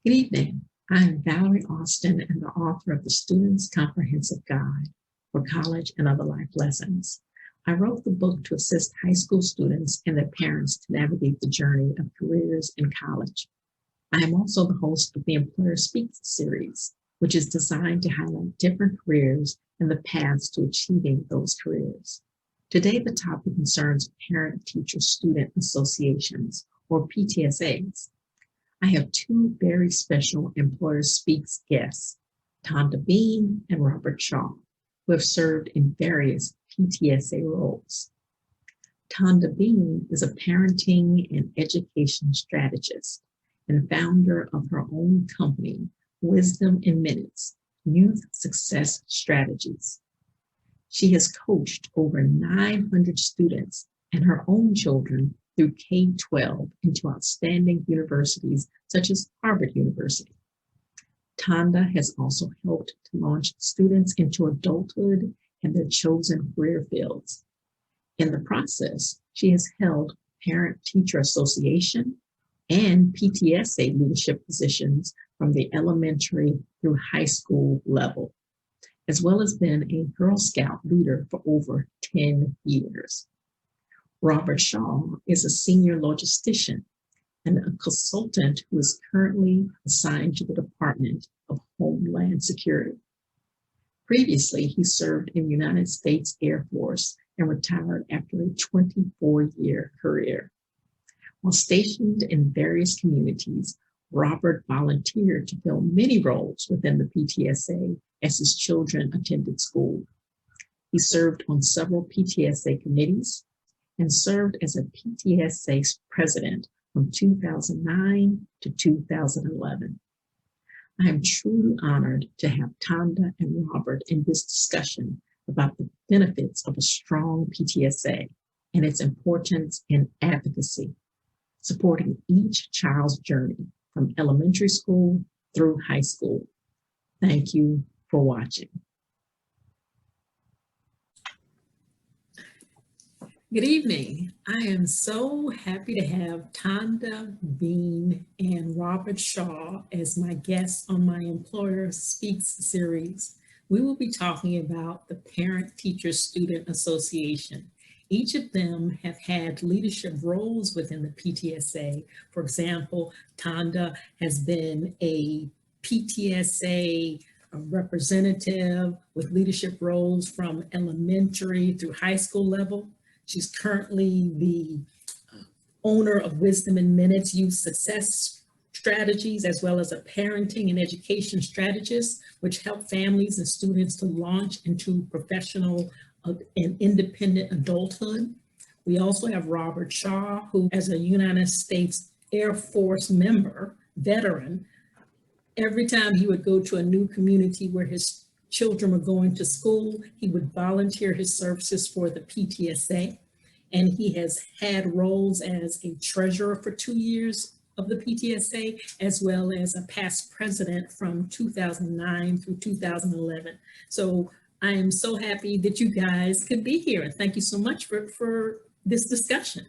Good evening. I am Valerie Austin and the author of the Student's Comprehensive Guide for College and Other Life Lessons. I wrote the book to assist high school students and their parents to navigate the journey of careers in college. I am also the host of the Employer Speaks series, which is designed to highlight different careers and the paths to achieving those careers. Today, the topic concerns Parent-Teacher-Student Associations, or PTSAs. I have two very special Employer Speaks guests, Tonda Bean and Robert Shaw, who have served in various PTSA roles. Tonda Bean is a parenting and education strategist and founder of her own company, Wisdom in Minutes, Youth Success Strategies. She has coached over 900 students and her own children through K-12 into outstanding universities such as Harvard University. Tonda has also helped to launch students into adulthood and their chosen career fields. In the process, she has held Parent-Teacher Association and PTSA leadership positions from the elementary through high school level, as well as been a Girl Scout leader for over 10 years. Robert Shaw is a senior logistician and a consultant who is currently assigned to the Department of Homeland Security. Previously, he served in the United States Air Force and retired after a 24-year career. While stationed in various communities, Robert volunteered to fill many roles within the PTSA as his children attended school. He served on several PTSA committees and served as a PTSA President from 2009 to 2011. I am truly honored to have Tonda and Robert in this discussion about the benefits of a strong PTSA and its importance in advocacy, supporting each child's journey from elementary school through high school. Thank you for watching. Good evening. I am so happy to have Tonda Bean and Robert Shaw as my guests on my Employer Speaks series. We will be talking about the Parent-Teacher-Student Association. Each of them have had leadership roles within the PTSA. For example, Tonda has been a PTSA representative with leadership roles from elementary through high school level. She's currently the owner of Wisdom in Minutes Youth Success Strategies, as well as a parenting and education strategist, which help families and students to launch into professional and independent adulthood. We also have Robert Shaw, who as a United States Air Force member, veteran, every time he would go to a new community where his children were going to school, he would volunteer his services for the PTSA. And he has had roles as a treasurer for 2 years of the PTSA, as well as a past president from 2009 through 2011. So I am so happy that you guys could be here. And thank you so much for this discussion.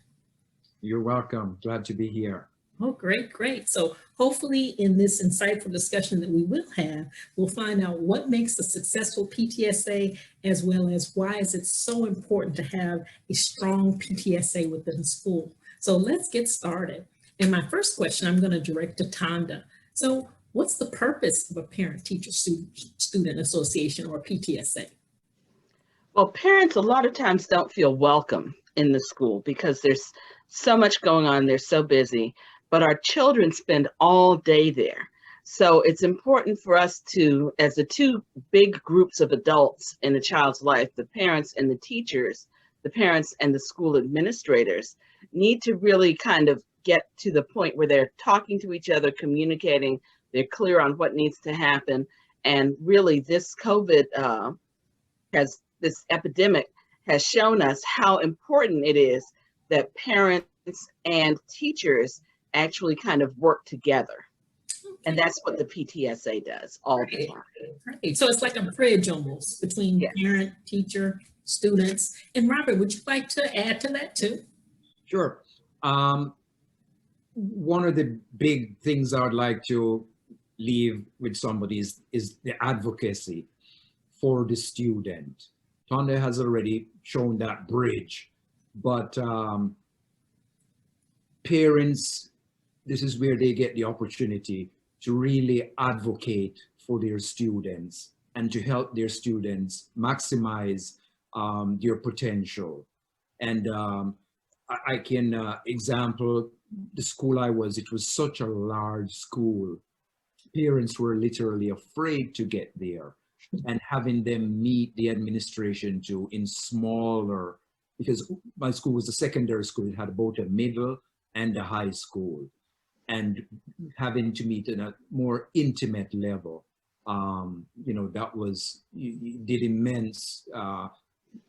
You're welcome. Glad to be here. Oh, great, great. So hopefully in this insightful discussion that we will have, we'll find out what makes a successful PTSA, as well as why is it so important to have a strong PTSA within the school. So let's get started. And my first question I'm going to direct to Tonda. So what's the purpose of a Parent-Teacher-Student Association, or PTSA? Well, parents a lot of times don't feel welcome in the school because there's so much going on. They're so busy. But our children spend all day there. So it's important for us to, as the two big groups of adults in a child's life, the parents and the teachers, the parents and the school administrators, need to really kind of get to the point where they're talking to each other, communicating, they're clear on what needs to happen. And really this COVID this epidemic has shown us how important it is that parents and teachers actually kind of work together. And that's what the PTSA does all the time. Right. So it's like a bridge almost between parent, teacher, students. And Robert, would you like to add to that too? Sure. One of the big things I would like to leave with somebody is the advocacy for the student. Tonda has already shown that bridge, but parents, this is where they get the opportunity to really advocate for their students and to help their students maximize their potential. And I can example the school I was, it was such a large school. Parents were literally afraid to get there, and having them meet the administration too in smaller, because my school was a secondary school, it had both a middle and a high school, and having to meet at a more intimate level, you know, that was, did immense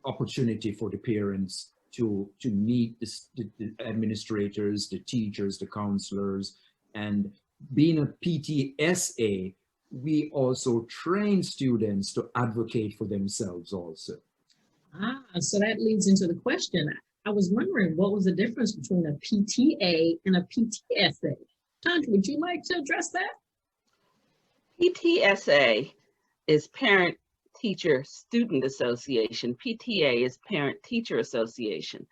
opportunity for the parents to meet the administrators, the teachers, the counselors. And being a PTSA, we also train students to advocate for themselves also. So that leads into the question. I was wondering what was the difference between a PTA and a PTSA? Tanya, would you like to address that? PTSA is Parent Teacher Student Association. PTA is Parent Teacher Association.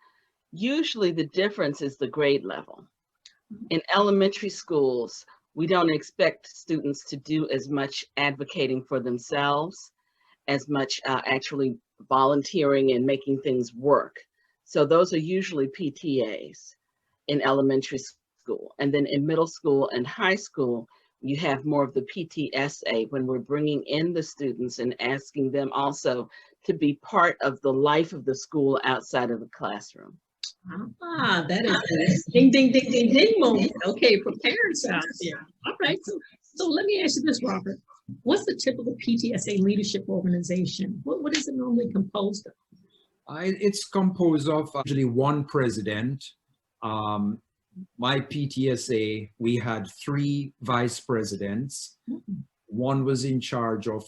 Usually the difference is the grade level. In elementary schools, we don't expect students to do as much advocating for themselves, as much actually volunteering and making things work. So those are usually PTAs in elementary school. And then in middle school and high school, you have more of the PTSA when we're bringing in the students and asking them also to be part of the life of the school outside of the classroom. That is a ding, ding, ding, ding, ding moment. Okay, for parents out there. All right, so let me ask you this, Robert. What's the typical PTSA leadership organization? What is it normally composed of? It's composed of usually one president. My PTSA, we had 3 vice presidents. One was in charge of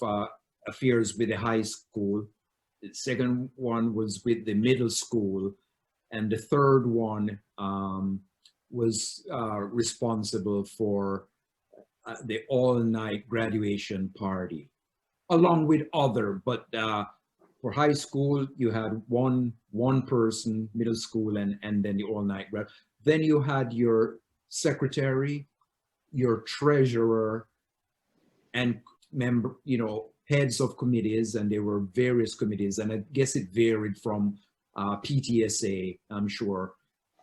affairs with the high school. The second one was with the middle school. And the third one was responsible for the all-night graduation party, along with other, but for high school, you had one person, middle school, and then the all-night grad. Then you had your secretary, your treasurer, and member, you know, heads of committees, and there were various committees, and I guess it varied from PTSA, I'm sure.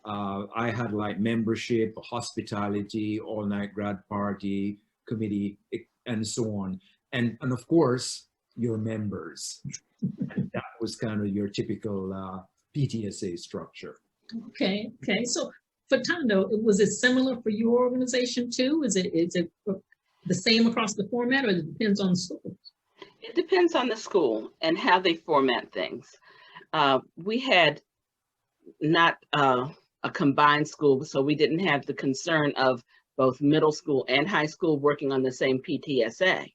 I had like membership, hospitality, all-night grad party committee, and so on. And of course, your members. And that was kind of your typical PTSA structure. Okay. So for Tondo, was it similar for your organization too? Is it the same across the format, or it depends on the school? It depends on the school and how they format things. We had not a combined school, so we didn't have the concern of both middle school and high school working on the same PTSA.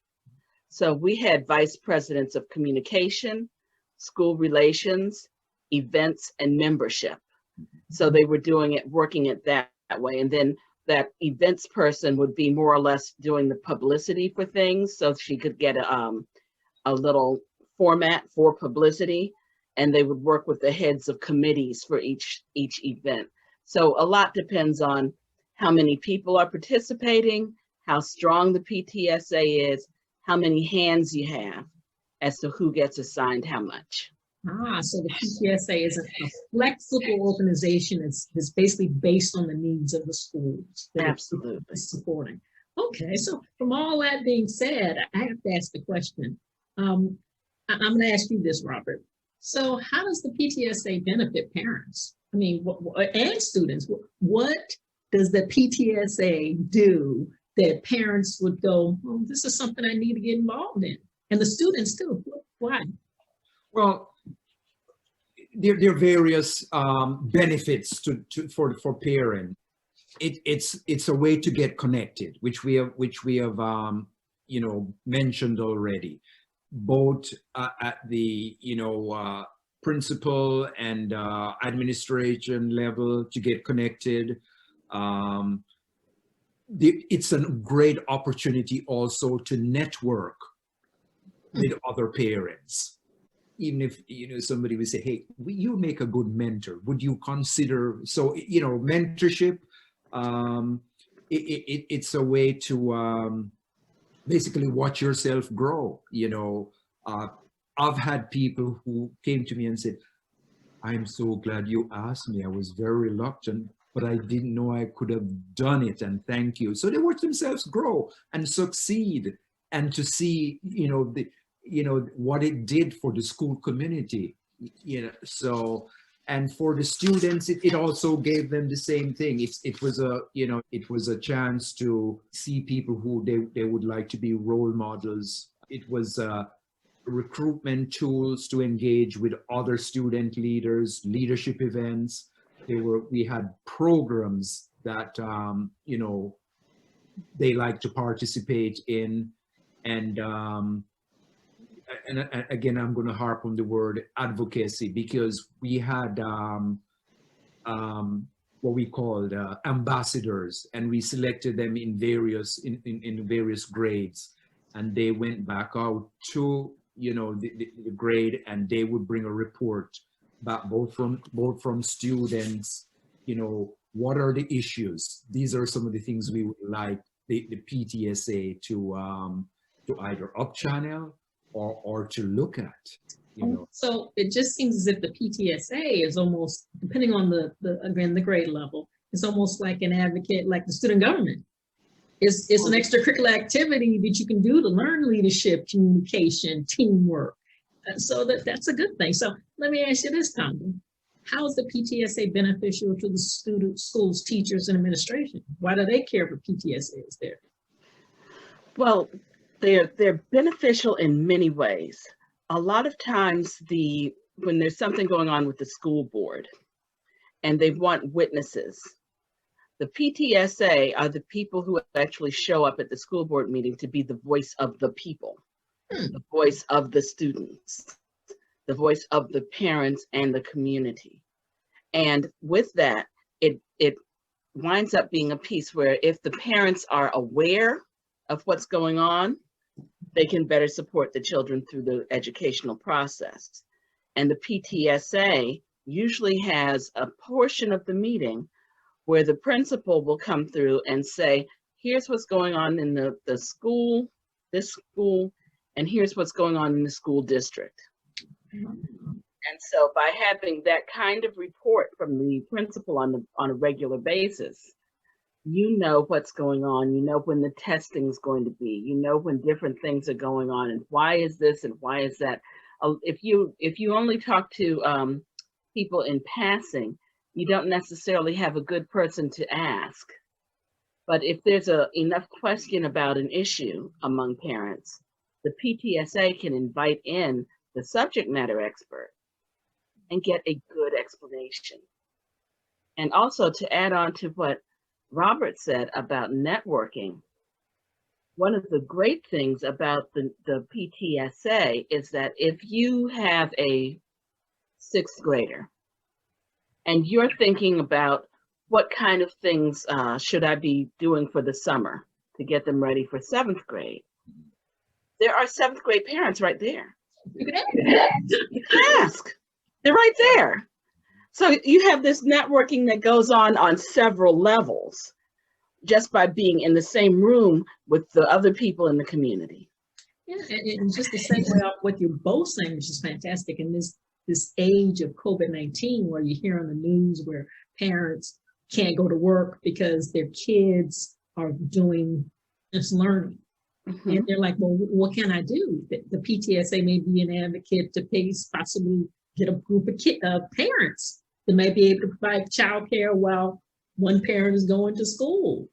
So we had vice presidents of communication, school relations, events, and membership. So they were working it that way. And then that events person would be more or less doing the publicity for things, so she could get a little format for publicity, and they would work with the heads of committees for each event. So a lot depends on how many people are participating, how strong the PTSA is, how many hands you have as to who gets assigned how much. So the PTSA is a flexible organization. It's basically based on the needs of the schools. Absolutely. It's supporting. Okay, so from all that being said, I have to ask the question. I'm going to ask you this, Robert. So how does the PTSA benefit parents? I mean, and students? What does the PTSA do that parents would go, oh, this is something I need to get involved in? And the students too. Why? Well, there are various benefits for parents. It's a way to get connected, which we have you know, mentioned already, both at the principal and administration level to get connected. it's a great opportunity also to network with other parents. Even if, you know, somebody would say, hey, you make a good mentor, would you consider? So, you know, mentorship, it's a way to basically watch yourself grow. You know, I've had people who came to me and said, I'm so glad you asked me. I was very reluctant, but I didn't know I could have done it, and thank you. So they watch themselves grow and succeed, and to see, you know, what it did for the school community, you know. So, and for the students, it also gave them the same thing. It was a, you know, it was a chance to see people who they would like to be role models. It was recruitment tools to engage with other student leaders, leadership events. We had programs that, you know, they like to participate in. And again, I'm going to harp on the word advocacy, because we had what we called ambassadors, and we selected them in various grades, and they went back out to, you know, the grade, and they would bring a report back, both from students, you know, what are the issues? These are some of the things we would like the PTSA to either up channel or to look at, you know. So it just seems as if the PTSA is almost, depending on the grade level, it's almost like an advocate, like the student government. It's an extracurricular activity that you can do to learn leadership, communication, teamwork. So that's a good thing. So let me ask you this, Congo. How is the PTSA beneficial to the schools, teachers, and administration? Why do they care if PTSA is there? Well, they're beneficial in many ways. A lot of times when there's something going on with the school board and they want witnesses, the PTSA are the people who actually show up at the school board meeting to be the voice of the people, the voice of the students, the voice of the parents and the community. And with that, it winds up being a piece where if the parents are aware of what's going on, they can better support the children through the educational process. And the PTSA usually has a portion of the meeting where the principal will come through and say, here's what's going on in the school, this school, and here's what's going on in the school district. And so by having that kind of report from the principal on a regular basis, you know what's going on, you know when the testing is going to be, you know when different things are going on, and why is this and why is that. If you only talk to people in passing, you don't necessarily have a good person to ask. But if there's enough question about an issue among parents, the PTSA can invite in the subject matter expert and get a good explanation. And also, to add on to what Robert said about networking, one of the great things about the PTSA is that if you have a 6th grader and you're thinking about what kind of things should I be doing for the summer to get them ready for 7th grade, there are 7th grade parents right there. You can ask. They're right there. So you have this networking that goes on several levels just by being in the same room with the other people in the community. Yeah, and just to segue off what you're both saying, which is fantastic, in this age of COVID-19, where you hear on the news where parents can't go to work because their kids are doing this learning. Mm-hmm. And they're like, well, what can I do? The PTSA may be an advocate to possibly get a group of parents that may be able to provide childcare while one parent is going to school.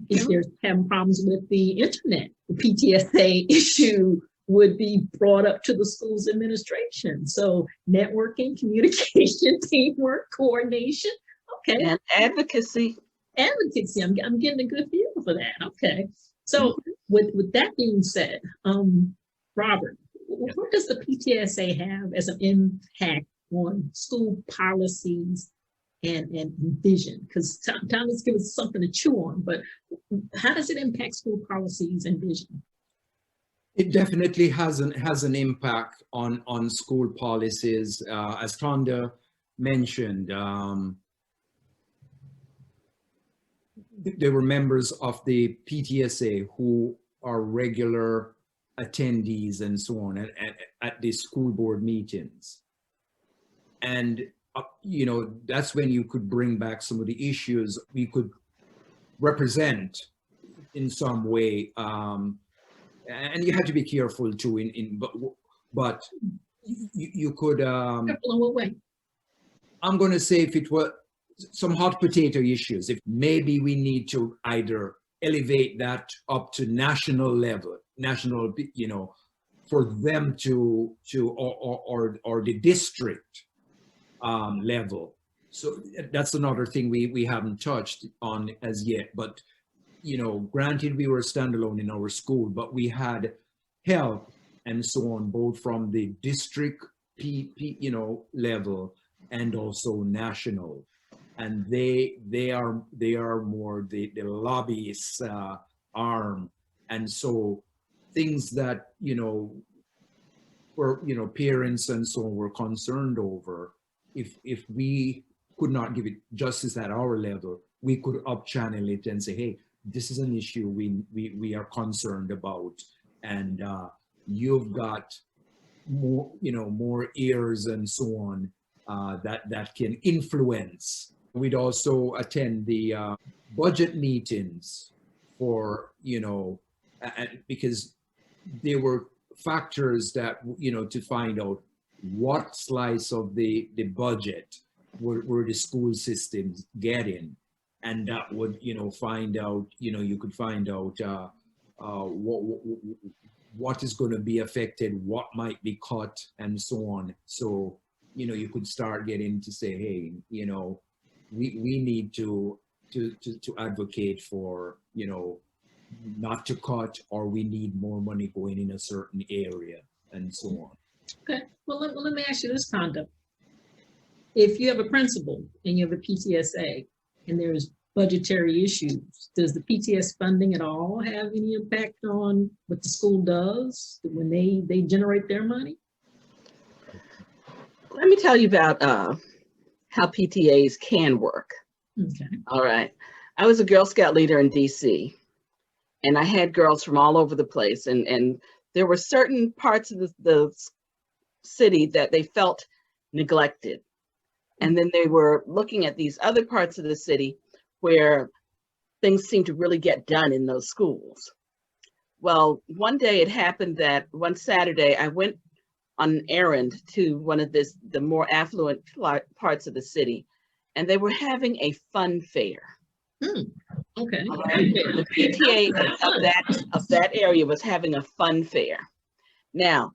If they're having problems with the internet, the PTSA issue would be brought up to the school's administration. So networking, communication, teamwork, coordination. Okay. And advocacy. Advocacy. I'm getting a good feel for that. Okay. So with that being said, Robert, what does the PTSA have as an impact on school policies and vision? Because Thomas gives us something to chew on, but How does it impact school policies and vision? It definitely has an impact on school policies. As Tonda mentioned, there were members of the PTSA who are regular attendees and so on at the school board meetings. And, you know, that's when you could bring back some of the issues we could represent in some way. And you have to be careful too but you could, Careful in what way? I'm going to say if it were some hot potato issues, if maybe we need to either elevate that up to national level, you know, for them to or the district level. So that's another thing we haven't touched on as yet. But, you know, granted we were standalone in our school, but we had help and so on, both from the district you know, level and also national. And they are more the lobbyists arm. And so things that, you know, were, you know, parents and so on were concerned over, if we could not give it justice at our level, we could up channel it and say, hey, this is an issue we are concerned about, and you've got more, you know, more ears and so on that can influence. We'd also attend the budget meetings for, you know, because there were factors that, you know, to find out what slice of the budget were the school systems getting, and that would, you know, find out, you know, you could find out what is going to be affected, what might be cut, and so on. So, you know, you could start getting to say, hey, you know, we need to advocate for, you know, not to cut, or we need more money going in a certain area, and so on. Okay, well, let me ask you this, Tonda. If you have a principal and you have a PTSA and there's budgetary issues, does the PTS funding at all have any impact on what the school does when they generate their money? Let me tell you about how PTAs can work. Okay. All right. I was a Girl Scout leader in DC, and I had girls from all over the place, and there were certain parts of the city that they felt neglected. And then they were looking at these other parts of the city where things seemed to really get done in those schools. Well, one day it happened that one Saturday I went on an errand to one of the more affluent parts of the city, and they were having a fun fair. Okay. Right? The PTA of that area was having a fun fair. Now,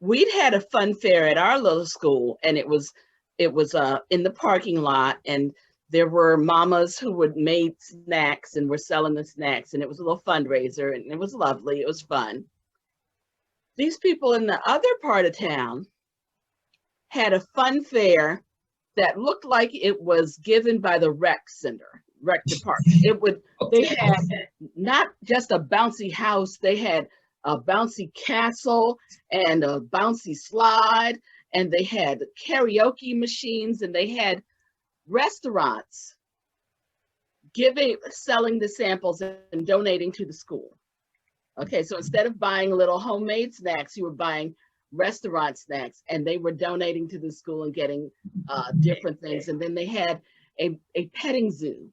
we'd had a fun fair at our little school, and it was in the parking lot, and there were mamas who had made snacks and were selling the snacks, and it was a little fundraiser, and it was lovely. It was fun. These people in the other part of town had a fun fair that looked like it was given by the rec department. They had not just a bouncy house, they had a bouncy castle and a bouncy slide, and they had karaoke machines, and they had restaurants selling the samples and donating to the school. Okay, so instead of buying little homemade snacks, you were buying restaurant snacks, and they were donating to the school and getting different things. And then they had a petting zoo.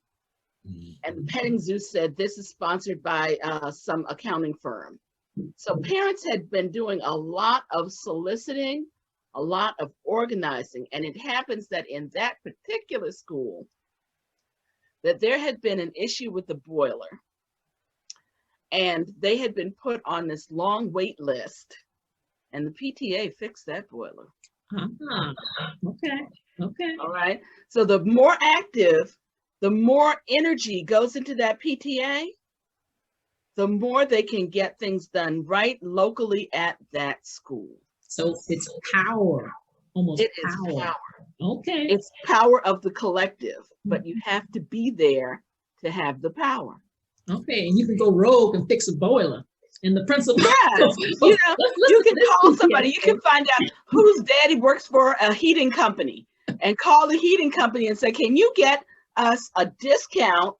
And the petting zoo said, this is sponsored by some accounting firm. So parents had been doing a lot of soliciting, a lot of organizing. And it happens that in that particular school, that there had been an issue with the boiler. And they had been put on this long wait list, and the PTA fixed that boiler. Okay. All right. So the more active, the more energy goes into that PTA, the more they can get things done right locally at that school. So it's power, almost power. Okay. It's power of the collective, but you have to be there to have the power. Okay, and you can go rogue and fix a boiler. And the principal. Yes, you know, you can call somebody. You can find out whose daddy works for a heating company and call the heating company and say, can you get us a discount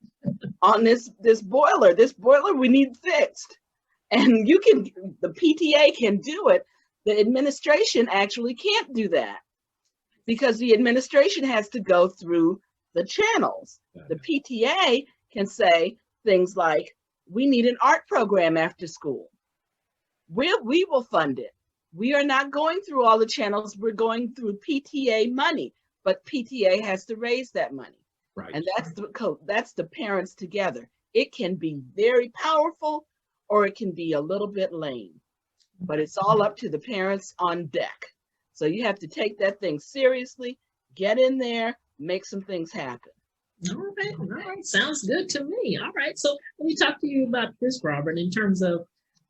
on this boiler? This boiler we need fixed. And you can, the PTA can do it. The administration actually can't do that because the administration has to go through the channels. The PTA can say things like, we need an art program after school. We will fund it. We are not going through all the channels. We're going through PTA money, but PTA has to raise that money. Right. And that's the parents together. It can be very powerful or it can be a little bit lame, but it's all up to the parents on deck. So you have to take that thing seriously, get in there, make some things happen. All right. Sounds good to me. All right. So let me talk to you about this, Robert, in terms of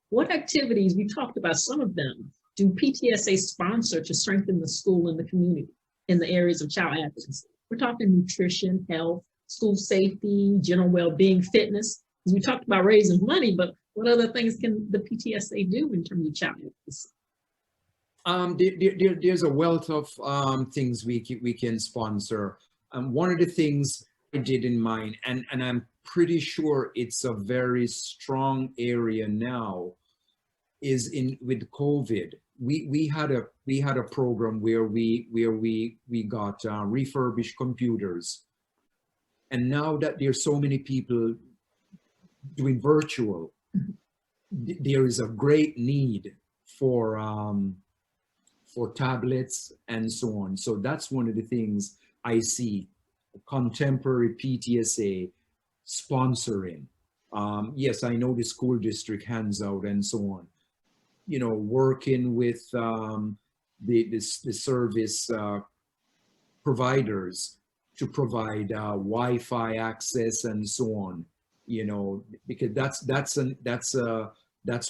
what activities, we talked about some of them, do PTSA sponsor to strengthen the school and the community in the areas of child advocacy? We're talking nutrition, health, school safety, general well-being, fitness. We talked about raising money, but what other things can the PTSA do in terms of child advocacy? There's a wealth of things we can sponsor. One of the things I did in mind, and I'm pretty sure it's a very strong area now, is with COVID. We had a program where we got refurbished computers, and now that there's so many people doing virtual, there is a great need for tablets and so on. So that's one of the things I see contemporary PTSA sponsoring. Yes, I know the school district hands out and so on. You know, working with the service providers to provide Wi-Fi access and so on. You know, because that's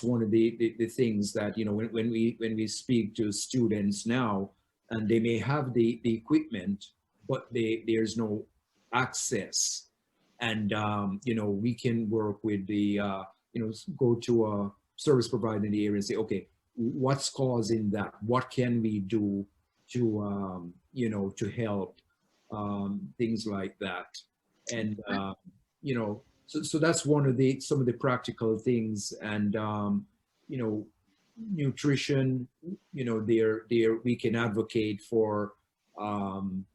one of the things that, you know, when we speak to students now, and they may have the equipment, but there's no access. And, you know, we can work with the, you know, go to a service provider in the area and say, okay, what's causing that? What can we do to, you know, to help, things like that. And, you know, so that's one of some of the practical things. And, you know, nutrition, you know, we can advocate for, and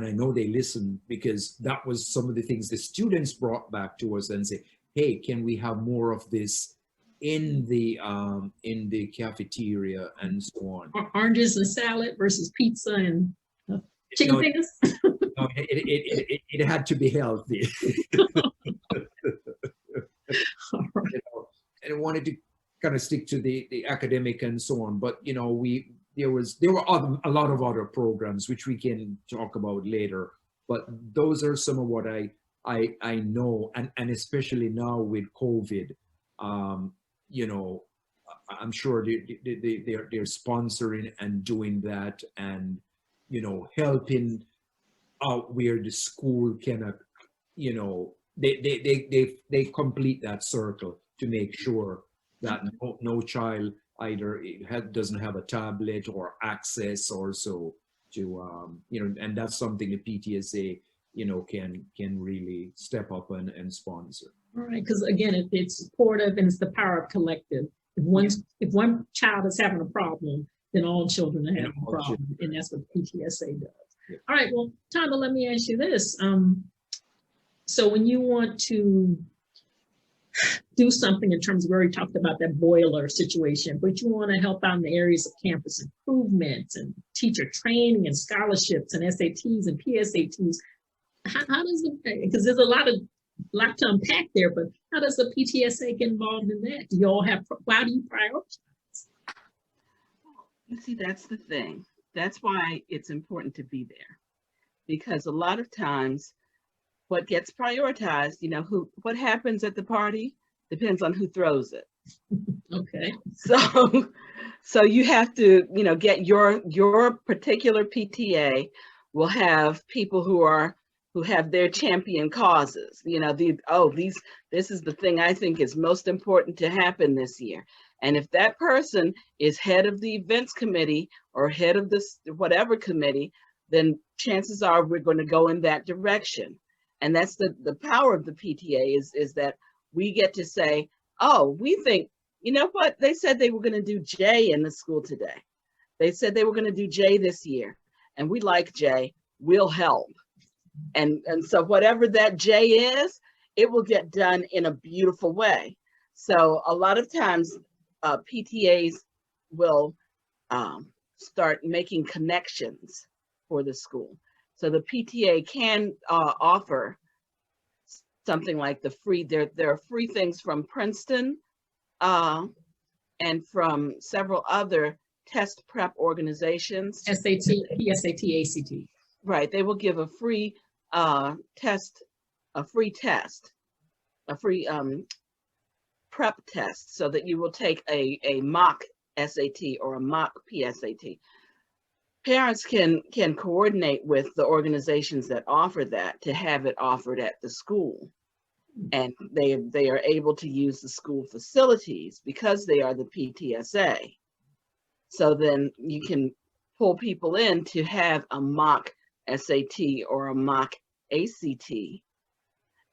I know they listen, because that was some of the things the students brought back to us and say, hey, can we have more of this in the cafeteria and so on. Oranges and salad versus pizza and chicken fingers. No, it had to be healthy. Right. You know, and I wanted to kind of stick to the academic and so on, but you know, there were a lot of other programs which we can talk about later, but those are some of what I know, and especially now with COVID, you know, I'm sure they're sponsoring and doing that, and you know, helping out where the school cannot, you know, they complete that circle to make sure that no child either doesn't have a tablet or access or so to, you know, and that's something the PTSA, you know, can really step up and sponsor. All right, because again, it's supportive and it's the power of collective. If one child is having a problem, then all children are having a problem, and that's what PTSA does. Yeah. All right, well, Tonda, let me ask you this. So when you want to do something in terms of where we talked about that boiler situation, but you want to help out in the areas of campus improvements and teacher training and scholarships and SATs and PSATs, how does it, because there's a lot to unpack there, but how does the PTSA get involved in that? Do you all have, why do you prioritize? You see, that's the thing. That's why it's important to be there, because a lot of times what gets prioritized, you know, what happens at the party depends on who throws it. Okay. So you have to, you know, get your particular PTA will have people who who have their champion causes. You know, this is the thing I think is most important to happen this year. And if that person is head of the events committee or head of this whatever committee, then chances are we're going to go in that direction. And that's the power of the PTA is that we get to say, oh, we think, you know what, they said they were going to do J in the school today. They said they were going to do J this year, and we like J, we'll help. And so whatever that J is, it will get done in a beautiful way. So a lot of times PTAs will start making connections for the school. So the PTA can offer something like the free, there are free things from Princeton and from several other test prep organizations. SAT, PSAT, ACT. Right, they will give a free test, a free prep test, so that you will take a mock SAT or a mock PSAT. Parents can coordinate with the organizations that offer that to have it offered at the school. And they are able to use the school facilities because they are the PTSA. So then you can pull people in to have a mock SAT or a mock ACT,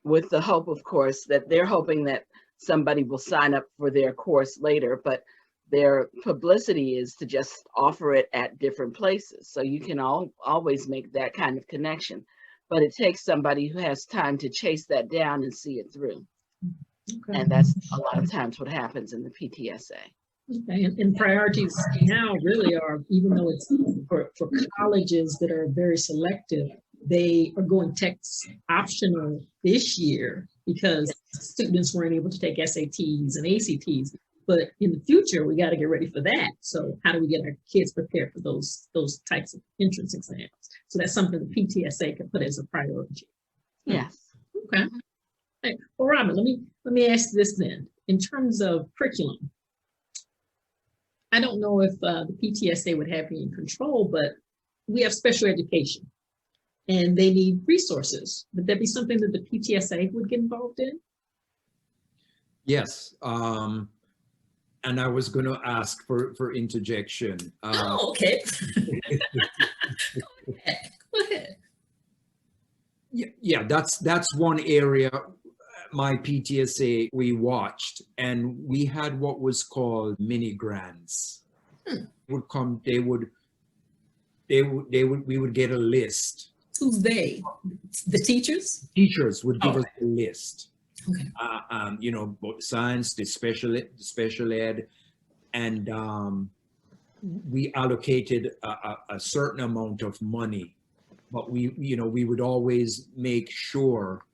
with the hope, of course, that they're hoping that somebody will sign up for their course later, but their publicity is to just offer it at different places. So you can always make that kind of connection, but it takes somebody who has time to chase that down and see it through. Okay. And that's a lot of times what happens in the PTSA. Okay, and priorities now really are, even though it's for colleges that are very selective, they are going text optional this year because students weren't able to take SATs and ACTs. But in the future, we got to get ready for that. So how do we get our kids prepared for those types of entrance exams? So that's something the PTSA can put as a priority. Yes. Okay. Right. Well, Robert, let me ask this then. In terms of curriculum, I don't know if the PTSA would have any control, but we have special education and they need resources. Would that be something that the PTSA would get involved in? Yes. And I was going to ask for interjection. Okay. Go ahead. Yeah, that's one area my PTSA we watched, and we had what was called mini grants. We would get a list. Who's they? The teachers? Teachers would give us a list. Okay. You know, both science, the special ed, and we allocated a certain amount of money, but we would always make sure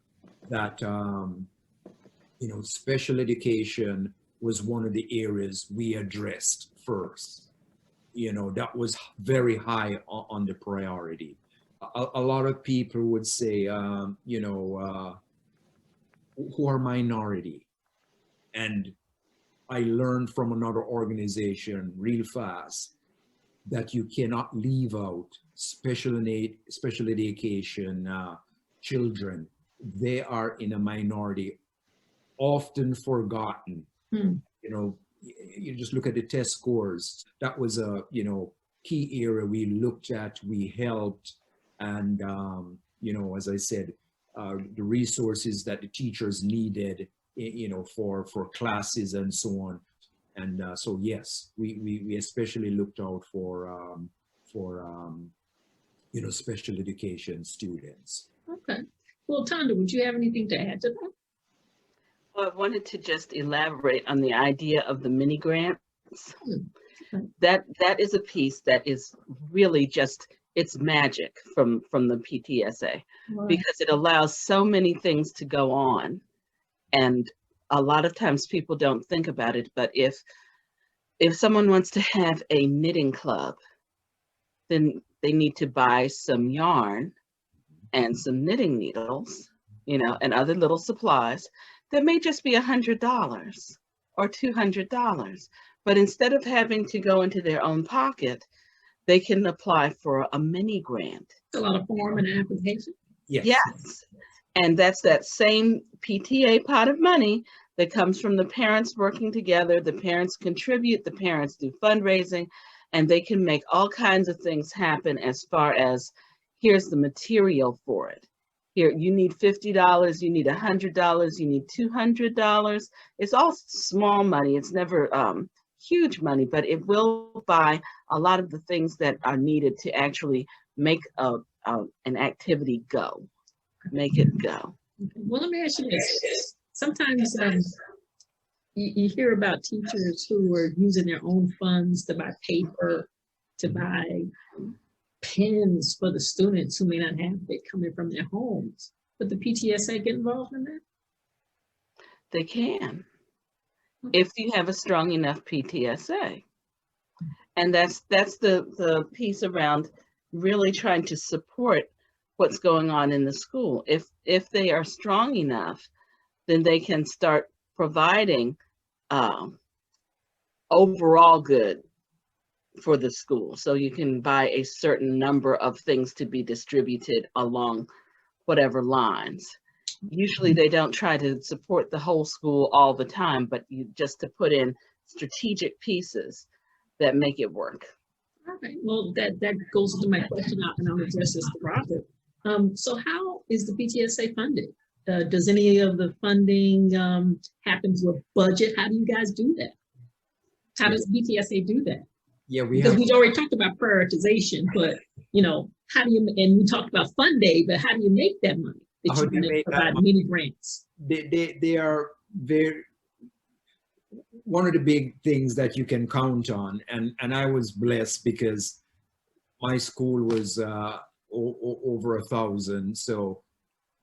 that special education was one of the areas we addressed first. That was very high on the priority. A lot of people would say, who are minority. And I learned from another organization real fast that you cannot leave out special education children. They are in a minority, often forgotten. You just look at the test scores. That was a key area we looked at, we helped, and as I said, the resources that the teachers needed, for classes and so on. And so yes, we especially looked out for special education students. Okay. Well, Tonda, would you have anything to add to that? Well, I wanted to just elaborate on the idea of the mini grants. Okay. That is a piece that is really just, it's magic from the PTSA, right, because it allows so many things to go on. And a lot of times people don't think about it, but if someone wants to have a knitting club, then they need to buy some yarn and some knitting needles, and other little supplies that may just be $100 or $200. But instead of having to go into their own pocket, they can apply for a mini grant. A lot of form and application. Yes. Yes. And that's that same PTA pot of money that comes from the parents working together. The parents contribute, the parents do fundraising, and they can make all kinds of things happen as far as here's the material for it. Here, you need $50, you need $100, you need $200. It's all small money. It's never huge money, but it will buy a lot of the things that are needed to actually make an activity go. Make it go. Well, let me ask you this. Sometimes you hear about teachers who are using their own funds to buy paper, to buy pens for the students who may not have it coming from their homes. But the PTSA get involved in that? They can, if you have a strong enough PTSA. And that's the piece around really trying to support what's going on in the school. If they are strong enough, then they can start providing overall good for the school. So you can buy a certain number of things to be distributed along whatever lines. Usually they don't try to support the whole school all the time, but you just to put in strategic pieces that make it work. All right. Well, that goes to my question, and I'll address this to Robert. So how is the PTSA funded? Does any of the funding happen to a budget? How do you guys do that? How does PTSA do that? Yeah, we've already talked about prioritization, but how do you? And we talked about Fund Day, but how do you make that money? That How you're do you going to make that provide money? many grants. They are very one of the big things that you can count on, and I was blessed because my school was over 1,000, so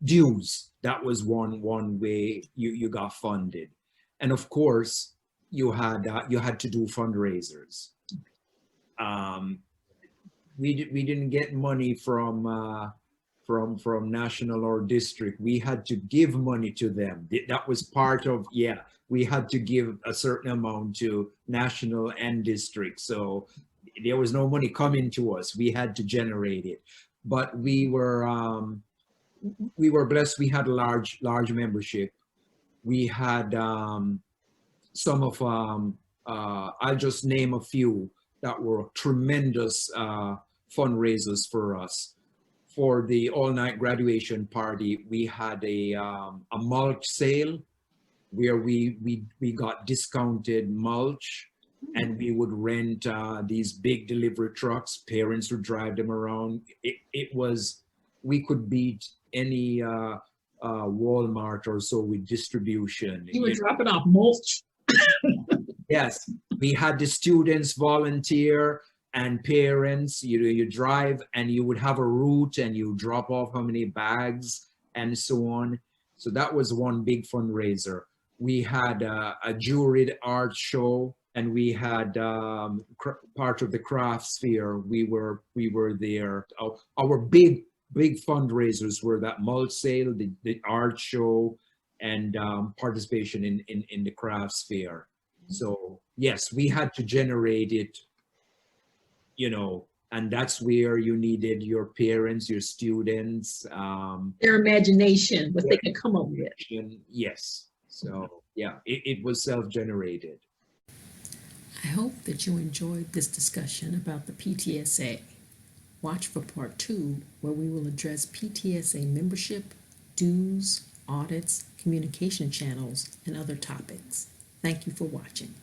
dues, that was one way you got funded. And of course you had to do fundraisers. We didn't get money from national or district. We had to give money to them. That was part of, we had to give a certain amount to national and district. So there was no money coming to us. We had to generate it. But we were blessed. We had a large membership. We had some of, I'll just name a few that were tremendous fundraisers for us. For the all-night graduation party, we had a mulch sale where we got discounted mulch, and we would rent these big delivery trucks. Parents would drive them around. It was, we could beat any Walmart or so with distribution. You were dropping off mulch. Yes, we had the students volunteer and parents. You drive and you would have a route and you drop off how many bags and so on. So that was one big fundraiser. We had a juried art show, and we had part of the crafts fair. We were there. Our big fundraisers were that mulch sale, the art show, and participation in the crafts fair. So yes, we had to generate it, and that's where you needed your parents, your students, Their imagination, what they could come up with. Yes. So yeah, it was self-generated. I hope that you enjoyed this discussion about the PTSA. Watch for part 2, where we will address PTSA membership, dues, audits, communication channels, and other topics. Thank you for watching.